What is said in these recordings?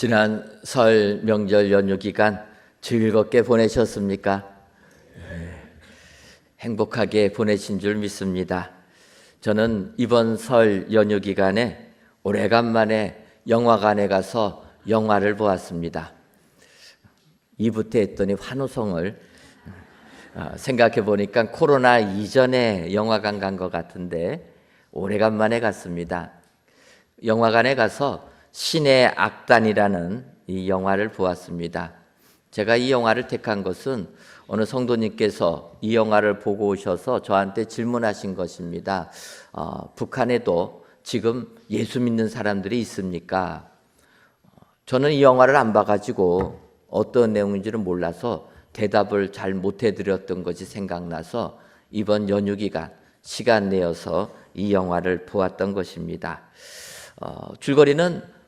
지난 설 명절 연휴 기간 즐겁게 보내셨습니까? 행복하게 보내신 줄 믿습니다. 저는 이번 설 연휴 기간에 오래간만에 영화관에 가서 영화를 보았습니다. 2부 때 했더니 환호성을 생각해 보니까 코로나 이전에 영화관 간 것 같은데 오래간만에 갔습니다. 영화관에 가서 신의 악단이라는 이 영화를 보았습니다. 제가 이 영화를 택한 것은 어느 성도님께서 이 영화를 보고 오셔서 저한테 질문하신 것입니다. 북한에도 지금 예수 믿는 사람들이 있습니까? 저는 이 영화를 안 봐가지고 어떤 내용인지는 몰라서 대답을 잘 못해드렸던 것이 생각나서 이번 연휴 기간 시간 내어서 이 영화를 보았던 것입니다. 줄거리는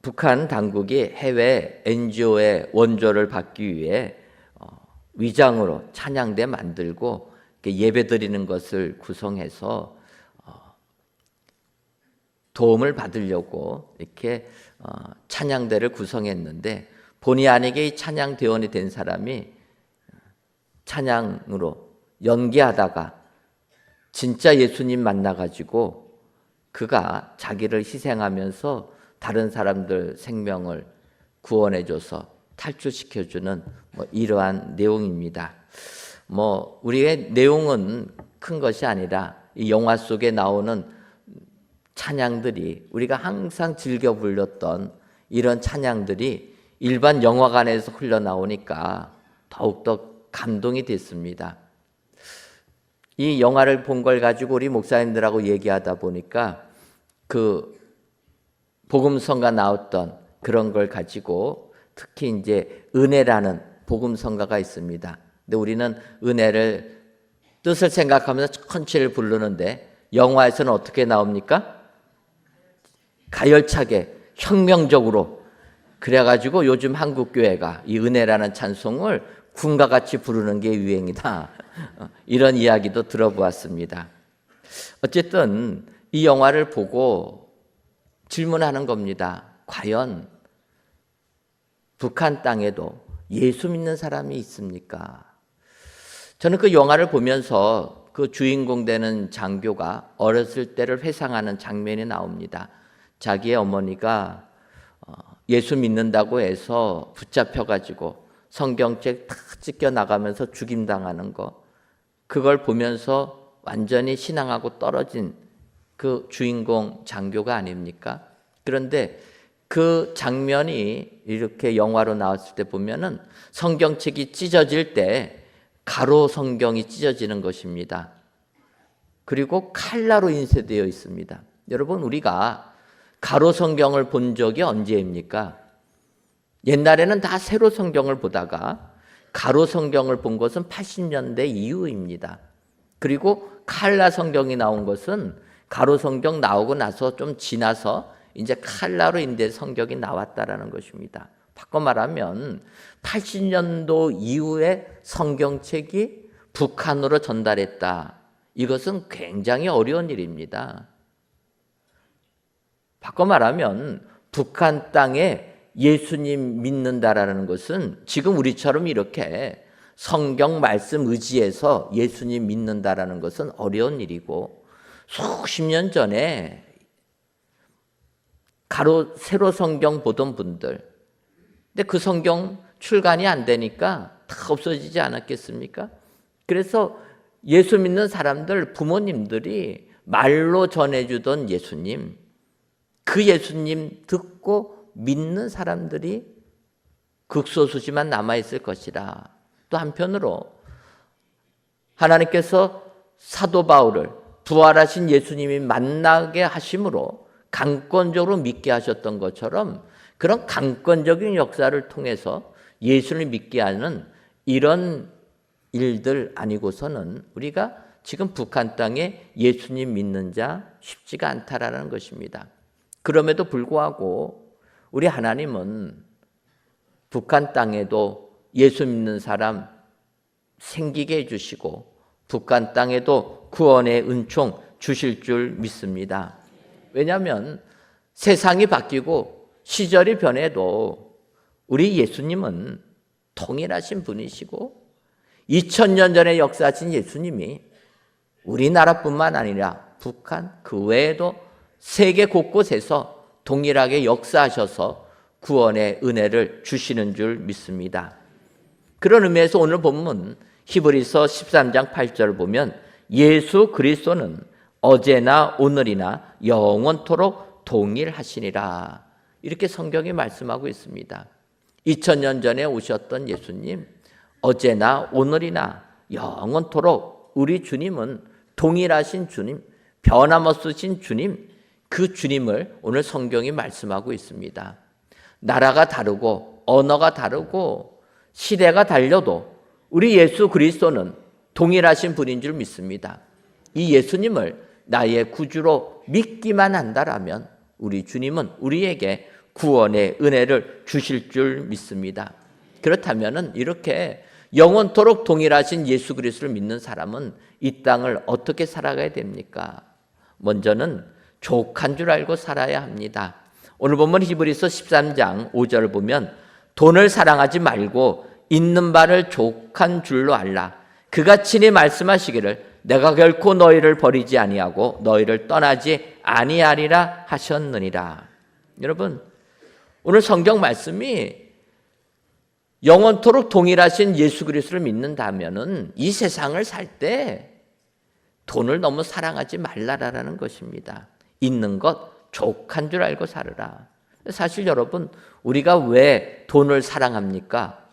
북한 당국이 해외 NGO의 원조를 받기 위해 위장으로 찬양대 만들고 예배 드리는 것을 구성해서 도움을 받으려고 이렇게 찬양대를 구성했는데 본의 아니게 이 찬양대원이 된 사람이 찬양으로 연기하다가 진짜 예수님 만나가지고 그가 자기를 희생하면서 다른 사람들 생명을 구원해줘서 탈출시켜주는 이러한 내용입니다. 우리의 내용은 큰 것이 아니라 이 영화 속에 나오는 찬양들이 우리가 항상 즐겨 불렀던 이런 찬양들이 일반 영화관에서 흘러나오니까 더욱더 감동이 됐습니다. 이 영화를 본 걸 가지고 우리 목사님들하고 얘기하다 보니까 그 복음성가 나왔던 그런 걸 가지고 특히 이제 은혜라는 복음성가가 있습니다. 근데 우리는 은혜를 뜻을 생각하면서 천천히 부르는데 영화에서는 어떻게 나옵니까? 가열차게 혁명적으로 그래가지고 요즘 한국 교회가 이 은혜라는 찬송을 군과 같이 부르는 게 유행이다. 이런 이야기도 들어보았습니다. 어쨌든 이 영화를 보고 질문하는 겁니다. 과연 북한 땅에도 예수 믿는 사람이 있습니까? 저는 그 영화를 보면서 그 주인공 되는 장교가 어렸을 때를 회상하는 장면이 나옵니다. 자기의 어머니가 예수 믿는다고 해서 붙잡혀가지고 성경책 다 찢겨 나가면서 죽임당하는 거, 그걸 보면서 완전히 신앙하고 떨어진 그 주인공 장교가 아닙니까? 그런데 그 장면이 이렇게 영화로 나왔을 때 보면은 성경책이 찢어질 때 가로 성경이 찢어지는 것입니다. 그리고 칼라로 인쇄되어 있습니다. 여러분, 우리가 가로 성경을 본 적이 언제입니까? 옛날에는 다 세로 성경을 보다가 가로 성경을 본 것은 80년대 이후입니다. 그리고 칼라 성경이 나온 것은 가로 성경 나오고 나서 좀 지나서 이제 칼라로 인된 성경이 나왔다라는 것입니다. 바꿔 말하면 80년도 이후에 성경책이 북한으로 전달했다. 이것은 굉장히 어려운 일입니다. 바꿔 말하면 북한 땅에 예수님 믿는다라는 것은 지금 우리처럼 이렇게 성경 말씀 의지해서 예수님 믿는다라는 것은 어려운 일이고, 수십 년 전에 가로 세로 성경 보던 분들, 근데 그 성경 출간이 안 되니까 다 없어지지 않았겠습니까? 그래서 예수 믿는 사람들, 부모님들이 말로 전해주던 예수님, 그 예수님 듣고 믿는 사람들이 극소수지만 남아있을 것이라. 또 한편으로 하나님께서 사도 바울을 부활하신 예수님이 만나게 하심으로 강권적으로 믿게 하셨던 것처럼 그런 강권적인 역사를 통해서 예수를 믿게 하는 이런 일들 아니고서는 우리가 지금 북한 땅에 예수님 믿는 자 쉽지가 않다라는 것입니다. 그럼에도 불구하고 우리 하나님은 북한 땅에도 예수 믿는 사람 생기게 해주시고 북한 땅에도 구원의 은총 주실 줄 믿습니다. 왜냐하면 세상이 바뀌고 시절이 변해도 우리 예수님은 통일하신 분이시고 2000년 전에 역사하신 예수님이 우리나라뿐만 아니라 북한 그 외에도 세계 곳곳에서 동일하게 역사하셔서 구원의 은혜를 주시는 줄 믿습니다. 그런 의미에서 오늘 본문 히브리서 13장 8절을 보면 예수 그리스도는 어제나 오늘이나 영원토록 동일하시니라, 이렇게 성경이 말씀하고 있습니다. 2000년 전에 오셨던 예수님, 어제나 오늘이나 영원토록 우리 주님은 동일하신 주님, 변함없으신 주님, 그 주님을 오늘 성경이 말씀하고 있습니다. 나라가 다르고 언어가 다르고 시대가 달려도 우리 예수 그리스도는 동일하신 분인 줄 믿습니다. 이 예수님을 나의 구주로 믿기만 한다라면 우리 주님은 우리에게 구원의 은혜를 주실 줄 믿습니다. 그렇다면 이렇게 영원토록 동일하신 예수 그리스도를 믿는 사람은 이 땅을 어떻게 살아가야 됩니까? 먼저는 족한 줄 알고 살아야 합니다. 오늘 보면 히브리서 13장 5절을 보면 돈을 사랑하지 말고 있는 바를 족한 줄로 알라. 그가 친히 말씀하시기를 내가 결코 너희를 버리지 아니하고 너희를 떠나지 아니하리라 하셨느니라. 여러분, 오늘 성경 말씀이 영원토록 동일하신 예수 그리스도를 믿는다면은 이 세상을 살 때 돈을 너무 사랑하지 말라라는 것입니다. 있는 것 족한 줄 알고 살으라. 사실 여러분, 우리가 왜 돈을 사랑합니까?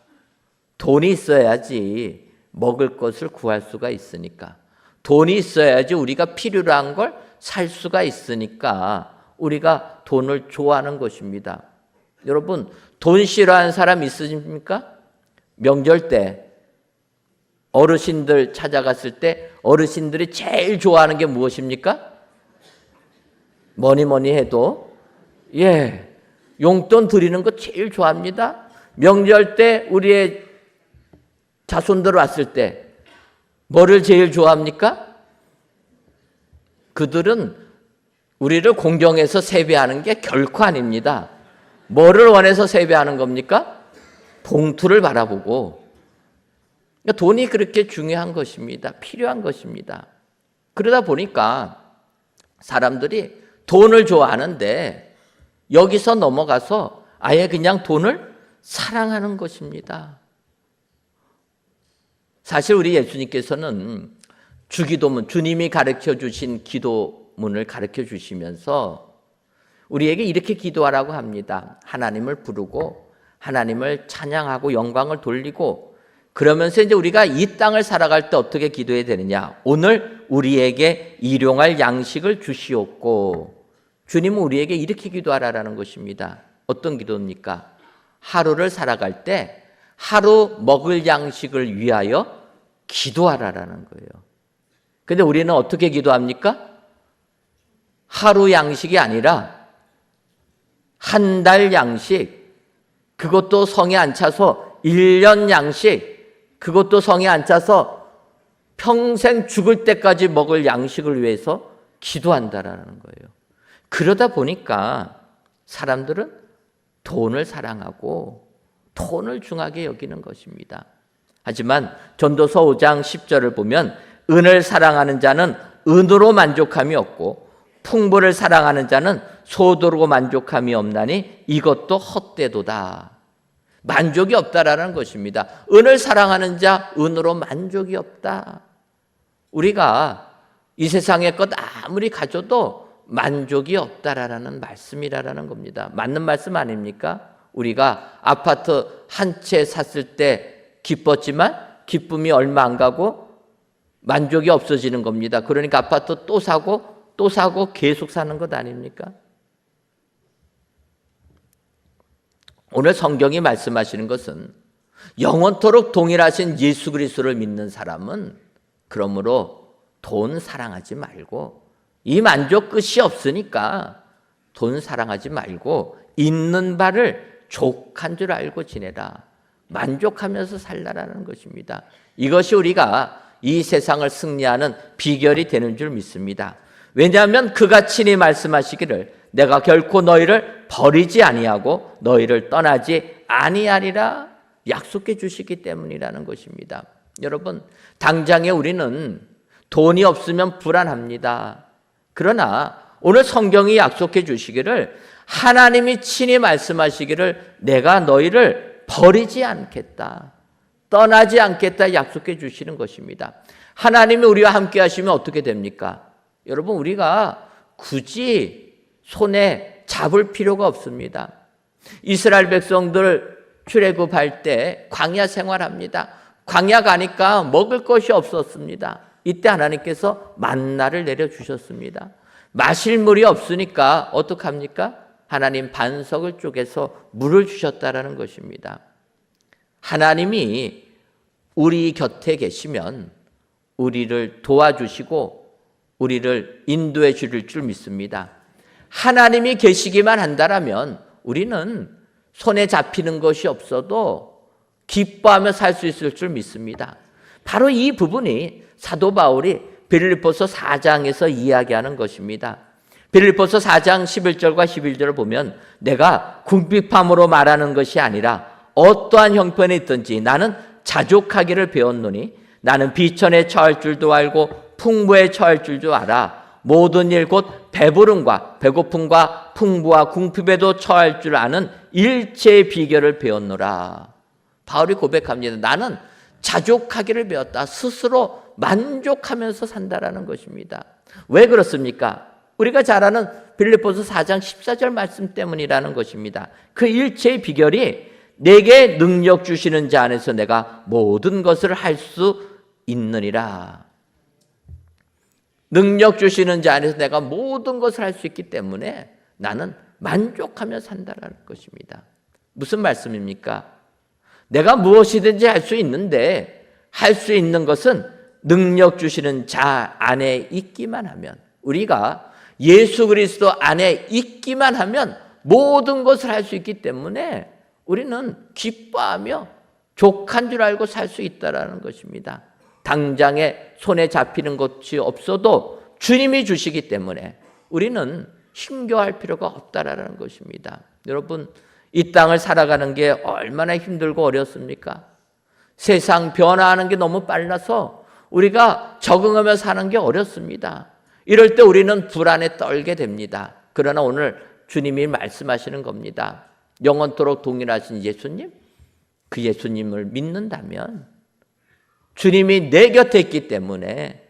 돈이 있어야지 먹을 것을 구할 수가 있으니까, 돈이 있어야지 우리가 필요로 한 걸 살 수가 있으니까 우리가 돈을 좋아하는 것입니다. 여러분, 돈 싫어하는 사람 있으십니까? 명절 때 어르신들 찾아갔을 때 어르신들이 제일 좋아하는 게 무엇입니까? 뭐니 해도 용돈 드리는 거 제일 좋아합니다. 명절 때 우리의 자손들 왔을 때 뭐를 제일 좋아합니까? 그들은 우리를 공경해서 세배하는 게 결코 아닙니다. 뭐를 원해서 세배하는 겁니까? 봉투를 바라보고. 그러니까 돈이 그렇게 중요한 것입니다. 필요한 것입니다. 그러다 보니까 사람들이 돈을 좋아하는데 여기서 넘어가서 아예 그냥 돈을 사랑하는 것입니다. 사실 우리 예수님께서는 주기도문, 주님이 가르쳐 주신 기도문을 가르쳐 주시면서 우리에게 이렇게 기도하라고 합니다. 하나님을 부르고 하나님을 찬양하고 영광을 돌리고, 그러면서 이제 우리가 이 땅을 살아갈 때 어떻게 기도해야 되느냐? 오늘 우리에게 일용할 양식을 주시옵고. 주님은 우리에게 이렇게 기도하라는 것입니다. 어떤 기도입니까? 하루를 살아갈 때 하루 먹을 양식을 위하여 기도하라는 거예요. 근데 우리는 어떻게 기도합니까? 하루 양식이 아니라 한 달 양식, 그것도 성에 안 차서 1년 양식, 그것도 성에 안 차서 평생 죽을 때까지 먹을 양식을 위해서 기도한다라는 거예요. 그러다 보니까 사람들은 돈을 사랑하고 돈을 중하게 여기는 것입니다. 하지만 전도서 5장 10절을 보면 은을 사랑하는 자는 은으로 만족함이 없고 풍부를 사랑하는 자는 소도로 만족함이 없나니 이것도 헛되도다. 만족이 없다라는 것입니다. 은을 사랑하는 자 은으로 만족이 없다. 우리가 이 세상의 것 아무리 가져도 만족이 없다라는 말씀이라는 겁니다. 맞는 말씀 아닙니까? 우리가 아파트 한 채 샀을 때 기뻤지만 기쁨이 얼마 안 가고 만족이 없어지는 겁니다. 그러니까 아파트 또 사고 계속 사는 것 아닙니까? 오늘 성경이 말씀하시는 것은 영원토록 동일하신 예수 그리스도를 믿는 사람은 그러므로 돈 사랑하지 말고, 이 만족 끝이 없으니까 돈 사랑하지 말고 있는 바를 족한 줄 알고 지내라. 만족하면서 살라라는 것입니다. 이것이 우리가 이 세상을 승리하는 비결이 되는 줄 믿습니다. 왜냐하면 그가 친히 말씀하시기를 내가 결코 너희를 버리지 아니하고 너희를 떠나지 아니하리라 약속해 주시기 때문이라는 것입니다. 여러분, 당장에 우리는 돈이 없으면 불안합니다. 그러나 오늘 성경이 약속해 주시기를 하나님이 친히 말씀하시기를 내가 너희를 버리지 않겠다, 떠나지 않겠다 약속해 주시는 것입니다. 하나님이 우리와 함께 하시면 어떻게 됩니까? 여러분, 우리가 굳이 손에 잡을 필요가 없습니다. 이스라엘 백성들 출애굽할 때 광야 생활합니다. 광야 가니까 먹을 것이 없었습니다. 이때 하나님께서 만나를 내려주셨습니다. 마실 물이 없으니까 어떡합니까? 하나님 반석을 쪼개서 물을 주셨다라는 것입니다. 하나님이 우리 곁에 계시면 우리를 도와주시고 우리를 인도해 주실 줄 믿습니다. 하나님이 계시기만 한다면 우리는 손에 잡히는 것이 없어도 기뻐하며 살 수 있을 줄 믿습니다. 바로 이 부분이 사도 바울이 빌립보서 4장에서 이야기하는 것입니다. 빌립보서 4장 11절과 11절을 보면 내가 궁핍함으로 말하는 것이 아니라 어떠한 형편에 있든지 나는 자족하기를 배웠노니 나는 비천에 처할 줄도 알고 풍부에 처할 줄도 알아. 모든 일 곧 배부름과 배고픔과 풍부와 궁핍에도 처할 줄 아는 일체의 비결을 배웠노라. 바울이 고백합니다. 나는 자족하기를 배웠다. 스스로 만족하면서 산다라는 것입니다. 왜 그렇습니까? 우리가 잘 아는 빌립보서 4장 14절 말씀 때문이라는 것입니다. 그 일체의 비결이 내게 능력 주시는 자 안에서 내가 모든 것을 할 수 있느니라. 능력 주시는 자 안에서 내가 모든 것을 할 수 있기 때문에 나는 만족하며 산다라는 것입니다. 무슨 말씀입니까? 내가 무엇이든지 할 수 있는데 할 수 있는 것은 능력 주시는 자 안에 있기만 하면, 우리가 예수 그리스도 안에 있기만 하면 모든 것을 할 수 있기 때문에 우리는 기뻐하며 족한 줄 알고 살 수 있다라는 것입니다. 당장에 손에 잡히는 것이 없어도 주님이 주시기 때문에 우리는 힘겨워할 필요가 없다라는 것입니다. 여러분, 이 땅을 살아가는 게 얼마나 힘들고 어렵습니까? 세상 변화하는 게 너무 빨라서 우리가 적응하며 사는 게 어렵습니다. 이럴 때 우리는 불안에 떨게 됩니다. 그러나 오늘 주님이 말씀하시는 겁니다. 영원토록 동일하신 예수님, 그 예수님을 믿는다면 주님이 내 곁에 있기 때문에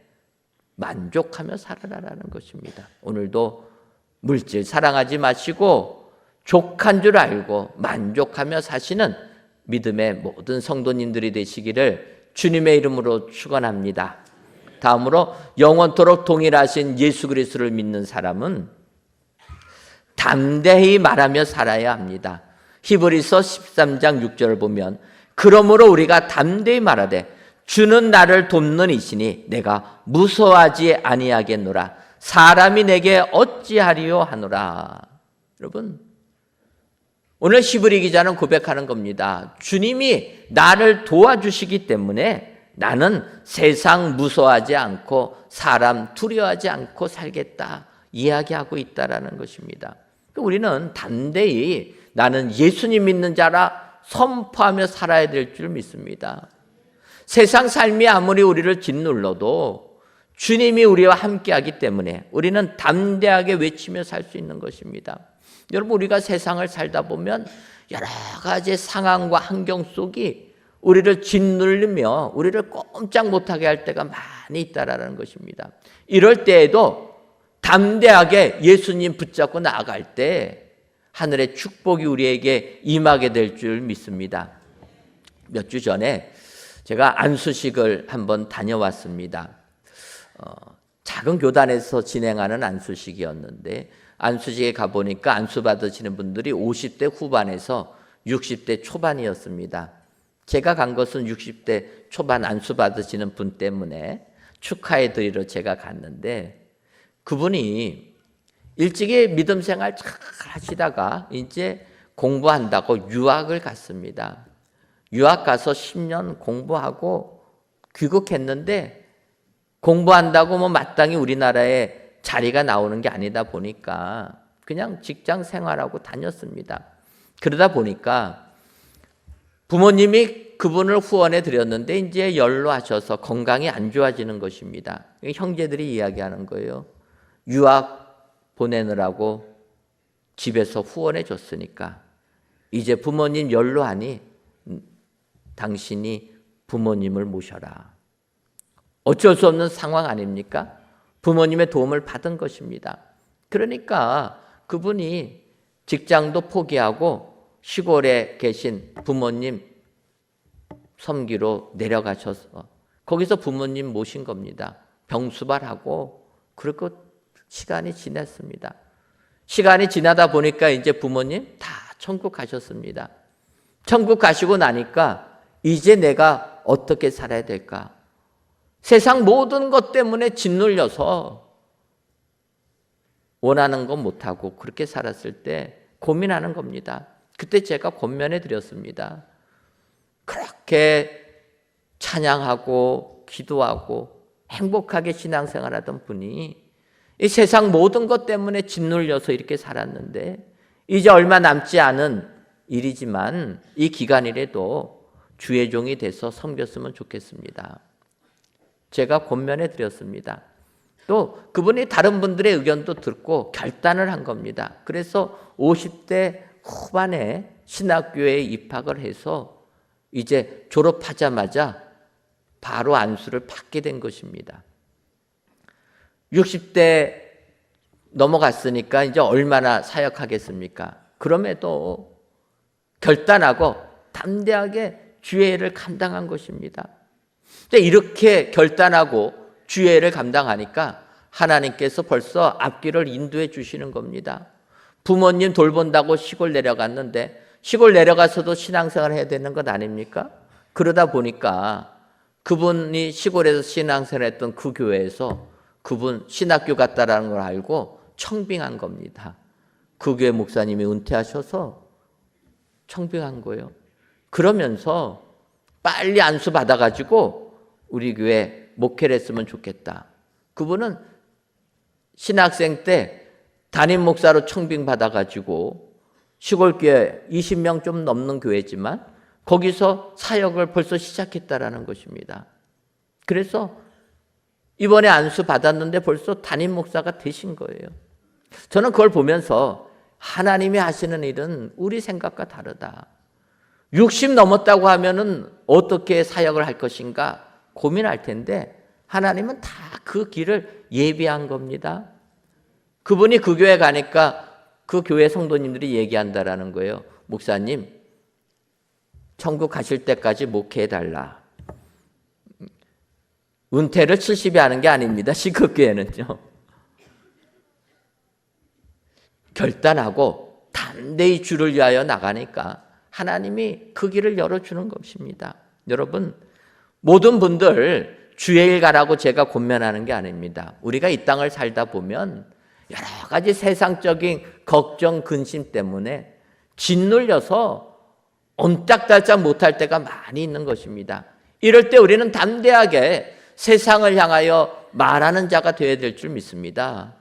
만족하며 살아라라는 것입니다. 오늘도 물질 사랑하지 마시고 족한 줄 알고 만족하며 사시는 믿음의 모든 성도님들이 되시기를 주님의 이름으로 축원합니다. 다음으로 영원토록 동일하신 예수 그리스도를 믿는 사람은 담대히 말하며 살아야 합니다. 히브리서 13장 6절을 보면 그러므로 우리가 담대히 말하되 주는 나를 돕는 이시니 내가 무서워하지 아니하겠노라. 사람이 내게 어찌하리요 하노라. 여러분, 오늘 히브리 기자는 고백하는 겁니다. 주님이 나를 도와주시기 때문에 나는 세상 무서워하지 않고 사람 두려워하지 않고 살겠다 이야기하고 있다라는 것입니다. 우리는 담대히 나는 예수님 믿는 자라 선포하며 살아야 될 줄 믿습니다. 세상 삶이 아무리 우리를 짓눌러도 주님이 우리와 함께하기 때문에 우리는 담대하게 외치며 살 수 있는 것입니다. 여러분, 우리가 세상을 살다 보면 여러 가지 상황과 환경 속이 우리를 짓누르며 우리를 꼼짝 못하게 할 때가 많이 있다라는 것입니다. 이럴 때에도 담대하게 예수님 붙잡고 나아갈 때 하늘의 축복이 우리에게 임하게 될 줄 믿습니다. 몇 주 전에 제가 안수식을 한번 다녀왔습니다. 작은 교단에서 진행하는 안수식이었는데 안수식에 가보니까 안수 받으시는 분들이 50대 후반에서 60대 초반이었습니다. 제가 간 것은 60대 초반 안수 받으시는 분 때문에 축하해 드리러 제가 갔는데 그분이 일찍이 믿음 생활 잘 하시다가 이제 공부한다고 유학을 갔습니다. 유학 가서 10년 공부하고 귀국했는데 공부한다고 뭐 마땅히 우리나라에 자리가 나오는 게 아니다 보니까 그냥 직장 생활하고 다녔습니다. 그러다 보니까 부모님이 그분을 후원해 드렸는데 이제 연로하셔서 건강이 안 좋아지는 것입니다. 형제들이 이야기하는 거예요. 유학 보내느라고 집에서 후원해 줬으니까 이제 부모님 연로하니 당신이 부모님을 모셔라. 어쩔 수 없는 상황 아닙니까? 부모님의 도움을 받은 것입니다. 그러니까 그분이 직장도 포기하고 시골에 계신 부모님 섬기로 내려가셔서 거기서 부모님 모신 겁니다. 병수발하고 그리고 시간이 지났습니다. 시간이 지나다 보니까 이제 부모님 다 천국 가셨습니다. 천국 가시고 나니까 이제 내가 어떻게 살아야 될까? 세상 모든 것 때문에 짓눌려서 원하는 거 못하고 그렇게 살았을 때 고민하는 겁니다. 그때 제가 권면해 드렸습니다. 그렇게 찬양하고 기도하고 행복하게 신앙생활하던 분이 이 세상 모든 것 때문에 짓눌려서 이렇게 살았는데 이제 얼마 남지 않은 일이지만 이 기간이라도 주의 종이 돼서 섬겼으면 좋겠습니다. 제가 권면해 드렸습니다. 또 그분이 다른 분들의 의견도 듣고 결단을 한 겁니다. 그래서 50대 후반에 신학교에 입학을 해서 이제 졸업하자마자 바로 안수를 받게 된 것입니다. 60대 넘어갔으니까 이제 얼마나 사역하겠습니까? 그럼에도 결단하고 담대하게 주의 일을 감당한 것입니다. 이렇게 결단하고 주의 일을 감당하니까 하나님께서 벌써 앞길을 인도해 주시는 겁니다. 부모님 돌본다고 시골 내려갔는데 시골 내려가서도 신앙생활을 해야 되는 것 아닙니까? 그러다 보니까 그분이 시골에서 신앙생활을 했던 그 교회에서 그분 신학교 갔다라는 걸 알고 청빙한 겁니다. 그 교회 목사님이 은퇴하셔서 청빙한 거예요. 그러면서 빨리 안수 받아가지고 우리 교회 목회를 했으면 좋겠다. 그분은 신학생 때 담임 목사로 청빙 받아가지고 시골교회 20명 좀 넘는 교회지만 거기서 사역을 벌써 시작했다라는 것입니다. 그래서 이번에 안수 받았는데 벌써 담임 목사가 되신 거예요. 저는 그걸 보면서 하나님이 하시는 일은 우리 생각과 다르다. 60 넘었다고 하면은 어떻게 사역을 할 것인가 고민할 텐데 하나님은 다 그 길을 예비한 겁니다. 그분이 그 교회 가니까 그 교회 성도님들이 얘기한다라는 거예요. 목사님, 천국 가실 때까지 목회해달라. 은퇴를 70이 하는 게 아닙니다. 시급교회는요. 결단하고 담대히 주를 위하여 나가니까 하나님이 그 길을 열어주는 것입니다. 여러분, 모든 분들 주의 일 가라고 제가 권면하는 게 아닙니다. 우리가 이 땅을 살다 보면 여러 가지 세상적인 걱정, 근심 때문에 짓눌려서 옴짝달짝 못할 때가 많이 있는 것입니다. 이럴 때 우리는 담대하게 세상을 향하여 말하는 자가 되어야 될 줄 믿습니다.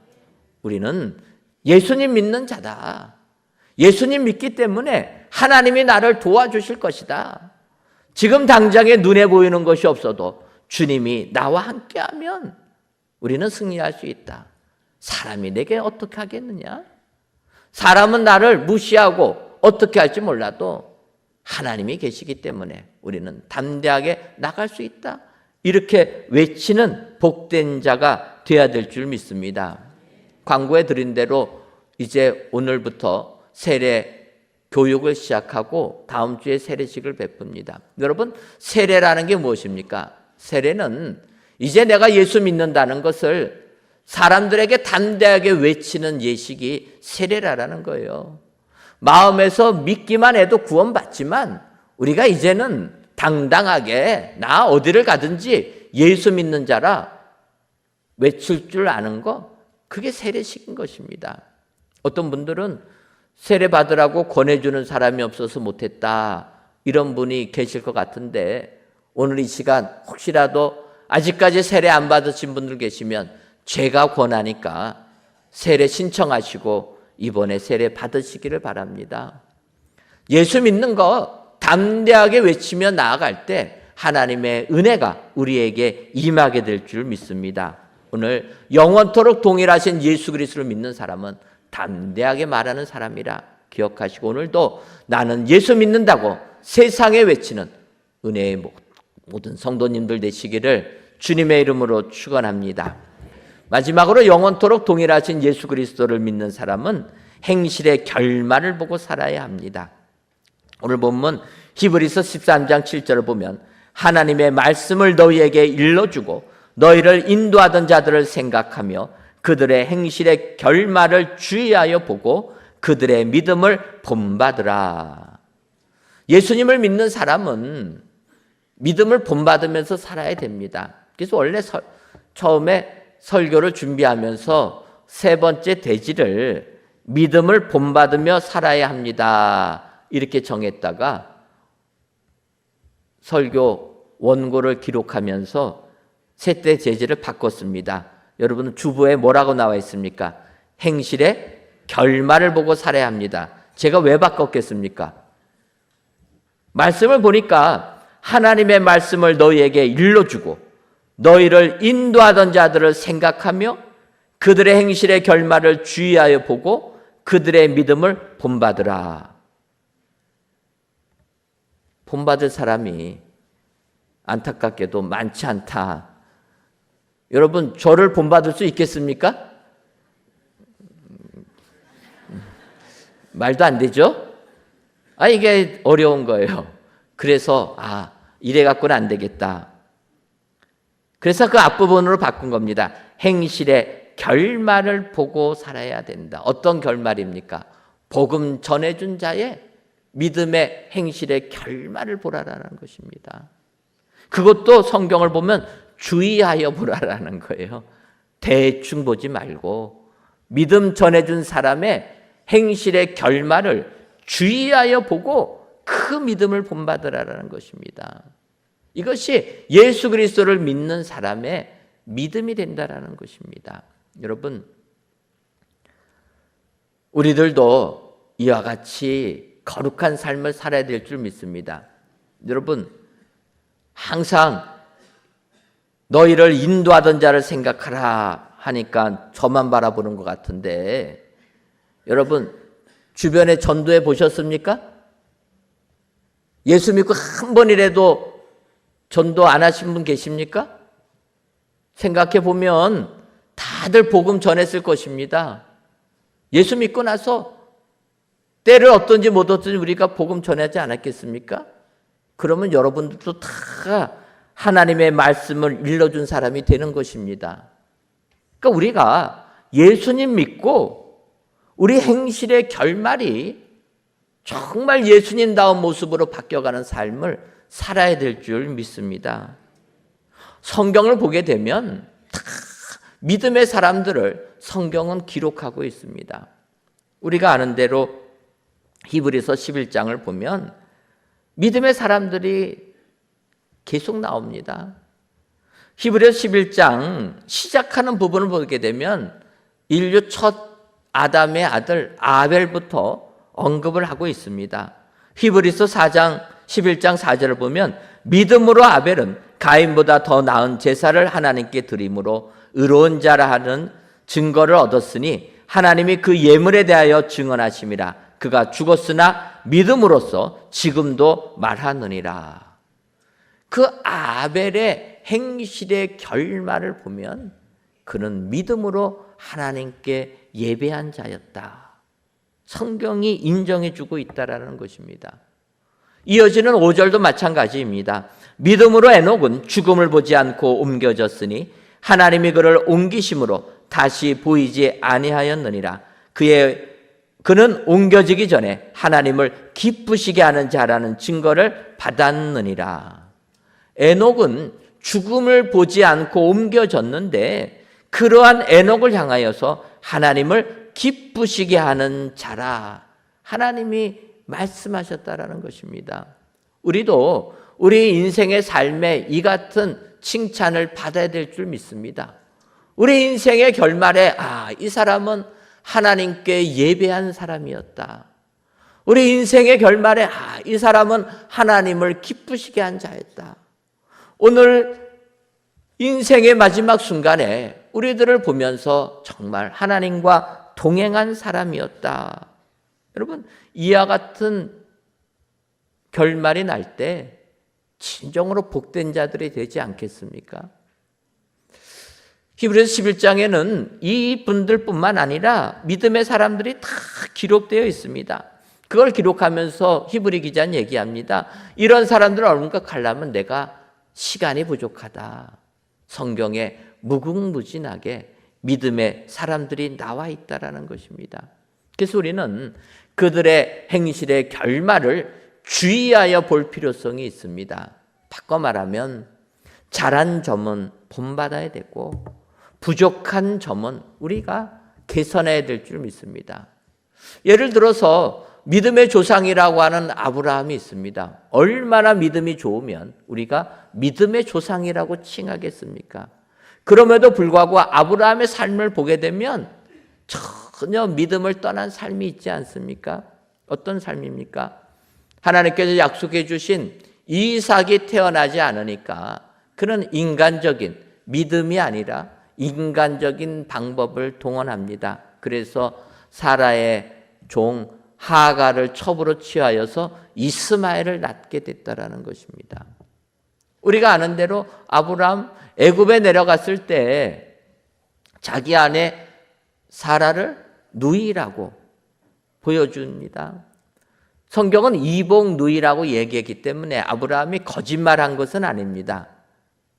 우리는 예수님 믿는 자다. 예수님 믿기 때문에 하나님이 나를 도와주실 것이다. 지금 당장에 눈에 보이는 것이 없어도 주님이 나와 함께하면 우리는 승리할 수 있다. 사람이 내게 어떻게 하겠느냐? 사람은 나를 무시하고 어떻게 할지 몰라도 하나님이 계시기 때문에 우리는 담대하게 나갈 수 있다. 이렇게 외치는 복된 자가 되어야 될 줄 믿습니다. 광고에 드린 대로 이제 오늘부터 세례 교육을 시작하고 다음 주에 세례식을 베풉니다. 여러분, 세례라는 게 무엇입니까? 세례는 이제 내가 예수 믿는다는 것을 사람들에게 담대하게 외치는 예식이 세례라는 거예요. 마음에서 믿기만 해도 구원받지만 우리가 이제는 당당하게 나 어디를 가든지 예수 믿는 자라 외칠 줄 아는 거, 그게 세례식인 것입니다. 어떤 분들은 세례 받으라고 권해주는 사람이 없어서 못했다, 이런 분이 계실 것 같은데 오늘 이 시간 혹시라도 아직까지 세례 안 받으신 분들 계시면 제가 권하니까 세례 신청하시고 이번에 세례 받으시기를 바랍니다. 예수 믿는 거 담대하게 외치며 나아갈 때 하나님의 은혜가 우리에게 임하게 될 줄 믿습니다. 오늘 영원토록 동일하신 예수 그리스도를 믿는 사람은 담대하게 말하는 사람이라 기억하시고, 오늘도 나는 예수 믿는다고 세상에 외치는 은혜의 모든 성도님들 되시기를 주님의 이름으로 축원합니다. 마지막으로 영원토록 동일하신 예수 그리스도를 믿는 사람은 행실의 결말을 보고 살아야 합니다. 오늘 본문 히브리서 13장 7절을 보면 하나님의 말씀을 너희에게 일러주고 너희를 인도하던 자들을 생각하며 그들의 행실의 결말을 주의하여 보고 그들의 믿음을 본받으라. 예수님을 믿는 사람은 믿음을 본받으면서 살아야 됩니다. 그래서 원래 처음에 설교를 준비하면서 세 번째 대지를 믿음을 본받으며 살아야 합니다, 이렇게 정했다가 설교 원고를 기록하면서 셋째 제지를 바꿨습니다. 여러분 주부에 뭐라고 나와 있습니까? 행실의 결말을 보고 살아야 합니다. 제가 왜 바꿨겠습니까? 말씀을 보니까 하나님의 말씀을 너희에게 일러주고 너희를 인도하던 자들을 생각하며 그들의 행실의 결말을 주의하여 보고 그들의 믿음을 본받으라. 본받을 사람이 안타깝게도 많지 않다. 여러분 저를 본받을 수 있겠습니까? 말도 안 되죠? 이게 어려운 거예요. 그래서 이래 갖고는 안 되겠다. 그래서 그 앞부분으로 바꾼 겁니다. 행실의 결말을 보고 살아야 된다. 어떤 결말입니까? 복음 전해준 자의 믿음의 행실의 결말을 보라라는 것입니다. 그것도 성경을 보면 주의하여 보라라는 거예요. 대충 보지 말고 믿음 전해준 사람의 행실의 결말을 주의하여 보고 그 믿음을 본받으라라는 것입니다. 이것이 예수 그리스도를 믿는 사람의 믿음이 된다라는 것입니다. 여러분, 우리들도 이와 같이 거룩한 삶을 살아야 될 줄 믿습니다. 여러분, 항상 너희를 인도하던 자를 생각하라 하니까 저만 바라보는 것 같은데, 여러분 주변에 전도해 보셨습니까? 예수 믿고 한 번이라도 전도 안 하신 분 계십니까? 생각해 보면 다들 복음 전했을 것입니다. 예수 믿고 나서 때를 어떤지 못 어떤지 우리가 복음 전하지 않았겠습니까? 그러면 여러분들도 다 하나님의 말씀을 일러준 사람이 되는 것입니다. 그러니까 우리가 예수님 믿고 우리 행실의 결말이 정말 예수님다운 모습으로 바뀌어가는 삶을 살아야 될 줄 믿습니다. 성경을 보게 되면 다 믿음의 사람들을 성경은 기록하고 있습니다. 우리가 아는 대로 히브리서 11장을 보면 믿음의 사람들이 계속 나옵니다. 히브리서 11장 시작하는 부분을 보게 되면 인류 첫 아담의 아들 아벨부터 언급을 하고 있습니다. 히브리서 4장 11장 4절을 보면 믿음으로 아벨은 가인보다 더 나은 제사를 하나님께 드림으로 의로운 자라 하는 증거를 얻었으니 하나님이 그 예물에 대하여 증언하심이라. 그가 죽었으나 믿음으로써 지금도 말하느니라. 그 아벨의 행실의 결말을 보면 그는 믿음으로 하나님께 예배한 자였다. 성경이 인정해주고 있다라는 것입니다. 이어지는 5절도 마찬가지입니다. 믿음으로 에녹은 죽음을 보지 않고 옮겨졌으니 하나님이 그를 옮기심으로 다시 보이지 아니하였느니라. 그는 옮겨지기 전에 하나님을 기쁘시게 하는 자라는 증거를 받았느니라. 에녹은 죽음을 보지 않고 옮겨졌는데 그러한 에녹을 향하여서 하나님을 기쁘시게 하는 자라. 하나님이 말씀하셨다라는 것입니다. 우리도 우리 인생의 삶에 이 같은 칭찬을 받아야 될 줄 믿습니다. 우리 인생의 결말에 이 사람은 하나님께 예배한 사람이었다. 우리 인생의 결말에 이 사람은 하나님을 기쁘시게 한 자였다. 오늘 인생의 마지막 순간에 우리들을 보면서 정말 하나님과 동행한 사람이었다. 여러분, 이와 같은 결말이 날 때 진정으로 복된 자들이 되지 않겠습니까? 히브리서 11장에는 이 분들뿐만 아니라 믿음의 사람들이 다 기록되어 있습니다. 그걸 기록하면서 히브리 기자는 얘기합니다. 이런 사람들을 언급하려면 내가 시간이 부족하다. 성경에 무궁무진하게 믿음의 사람들이 나와 있다라는 것입니다. 그래서 우리는 그들의 행실의 결말을 주의하여 볼 필요성이 있습니다. 바꿔 말하면 잘한 점은 본받아야 되고 부족한 점은 우리가 개선해야 될 줄 믿습니다. 예를 들어서 믿음의 조상이라고 하는 아브라함이 있습니다. 얼마나 믿음이 좋으면 우리가 믿음의 조상이라고 칭하겠습니까? 그럼에도 불구하고 아브라함의 삶을 보게 되면 전혀 믿음을 떠난 삶이 있지 않습니까? 어떤 삶입니까? 하나님께서 약속해 주신 이삭이 태어나지 않으니까 그는 인간적인 믿음이 아니라 인간적인 방법을 동원합니다. 그래서 사라의 종 하가를 첩으로 취하여서 이스마엘을 낳게 됐다라는 것입니다. 우리가 아는 대로 아브라함 애굽에 내려갔을 때 자기 아내 사라를 누이라고 보여줍니다. 성경은 이복 누이라고 얘기했기 때문에 아브라함이 거짓말한 것은 아닙니다.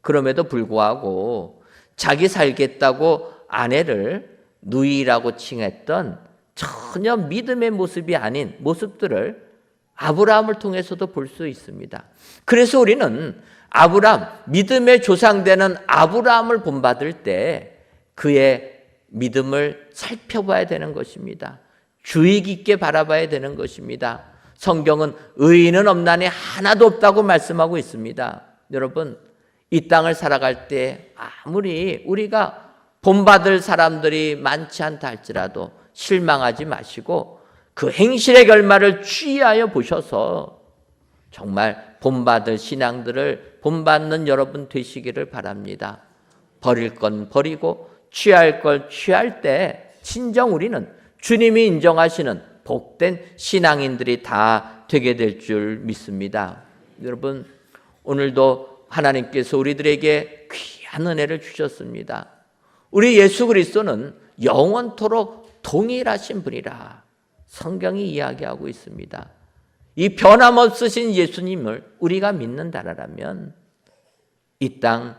그럼에도 불구하고 자기 살겠다고 아내를 누이라고 칭했던 전혀 믿음의 모습이 아닌 모습들을 아브라함을 통해서도 볼 수 있습니다. 그래서 우리는 아브라함, 믿음의 조상되는 아브라함을 본받을 때 그의 믿음을 살펴봐야 되는 것입니다. 주의 깊게 바라봐야 되는 것입니다. 성경은 의인은 없나니 하나도 없다고 말씀하고 있습니다. 여러분, 이 땅을 살아갈 때 아무리 우리가 본받을 사람들이 많지 않다 할지라도 실망하지 마시고 그 행실의 결말을 주의하여 보셔서 정말 본받을 신앙들을 본받는 여러분 되시기를 바랍니다. 버릴 건 버리고 취할 걸 취할 때 진정 우리는 주님이 인정하시는 복된 신앙인들이 다 되게 될 줄 믿습니다. 여러분, 오늘도 하나님께서 우리들에게 귀한 은혜를 주셨습니다. 우리 예수 그리스도는 영원토록 동일하신 분이라 성경이 이야기하고 있습니다. 이 변함없으신 예수님을 우리가 믿는다라면 이 땅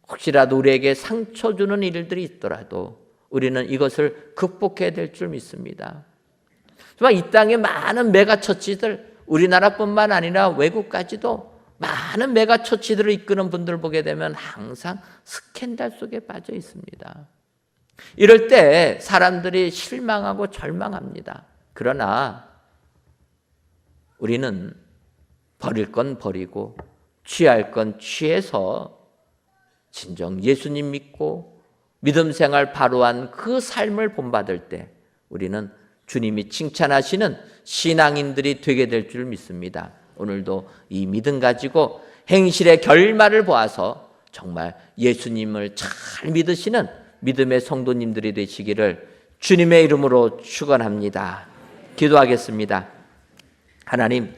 혹시라도 우리에게 상처 주는 일들이 있더라도 우리는 이것을 극복해야 될 줄 믿습니다. 정말 이 땅에 많은 메가처치들, 우리나라뿐만 아니라 외국까지도 많은 메가처치들을 이끄는 분들 보게 되면 항상 스캔들 속에 빠져 있습니다. 이럴 때 사람들이 실망하고 절망합니다. 그러나 우리는 버릴 건 버리고 취할 건 취해서 진정 예수님 믿고 믿음 생활 바로 한 그 삶을 본받을 때 우리는 주님이 칭찬하시는 신앙인들이 되게 될 줄 믿습니다. 오늘도 이 믿음 가지고 행실의 결말을 보아서 정말 예수님을 잘 믿으시는 믿음의 성도님들이 되시기를 주님의 이름으로 축원합니다. 기도하겠습니다. 하나님,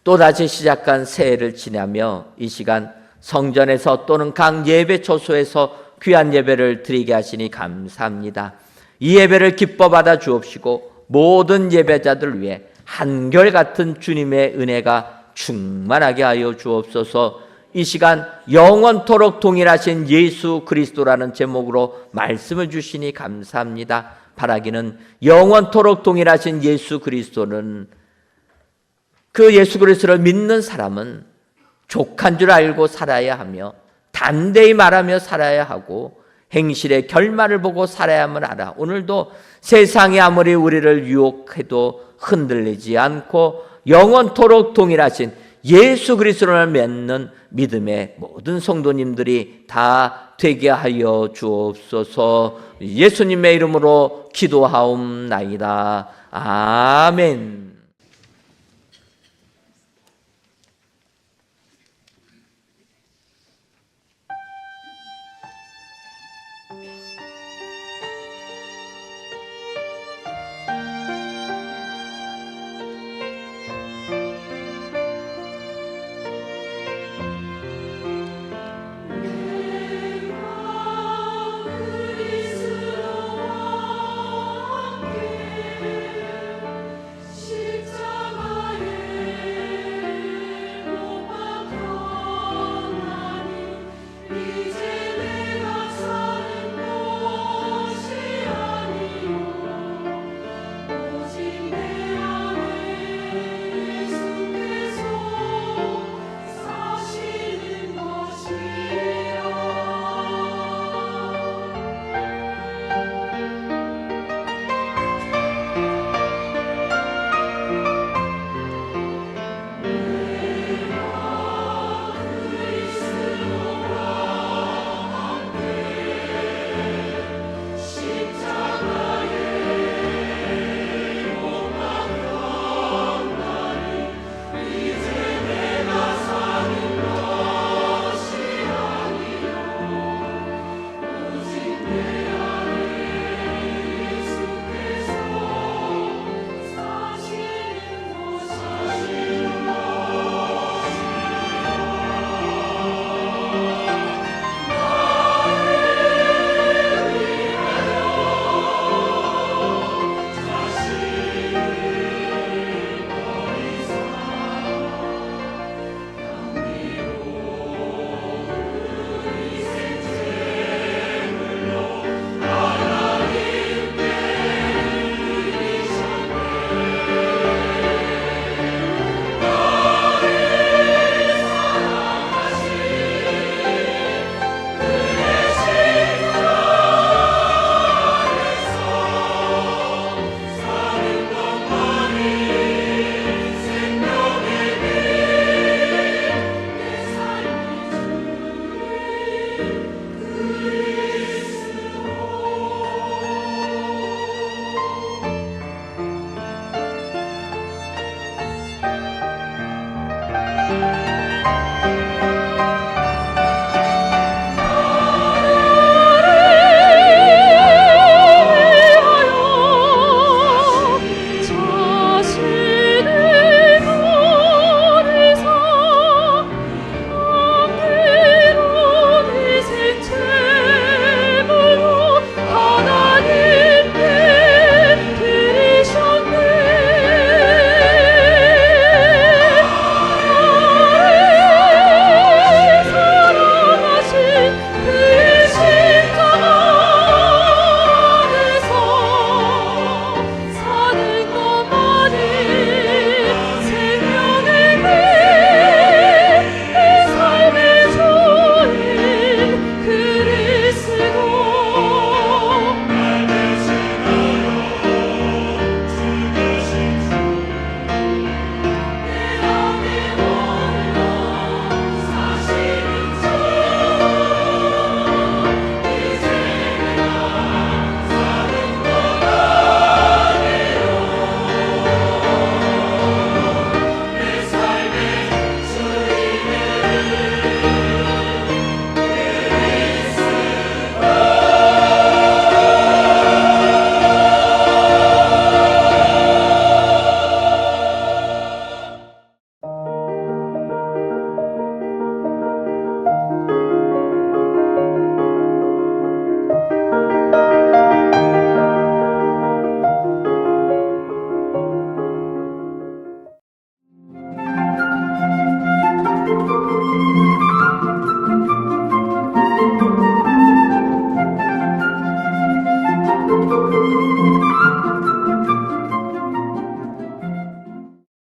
또다시 시작한 새해를 지나며 이 시간 성전에서 또는 각 예배 처소에서 귀한 예배를 드리게 하시니 감사합니다. 이 예배를 기뻐 받아 주옵시고 모든 예배자들 위해 한결같은 주님의 은혜가 충만하게 하여 주옵소서. 이 시간 영원토록 동일하신 예수 그리스도라는 제목으로 말씀을 주시니 감사합니다. 바라기는 영원토록 동일하신 예수 그리스도는 그 예수 그리스도를 믿는 사람은 족한 줄 알고 살아야 하며 담대히 말하며 살아야 하고 행실의 결말을 보고 살아야만 알아. 오늘도 세상이 아무리 우리를 유혹해도 흔들리지 않고 영원토록 동일하신 예수 그리스도를 맺는 믿음의 모든 성도님들이 다 되게 하여 주옵소서. 예수님의 이름으로 기도하옵나이다. 아멘.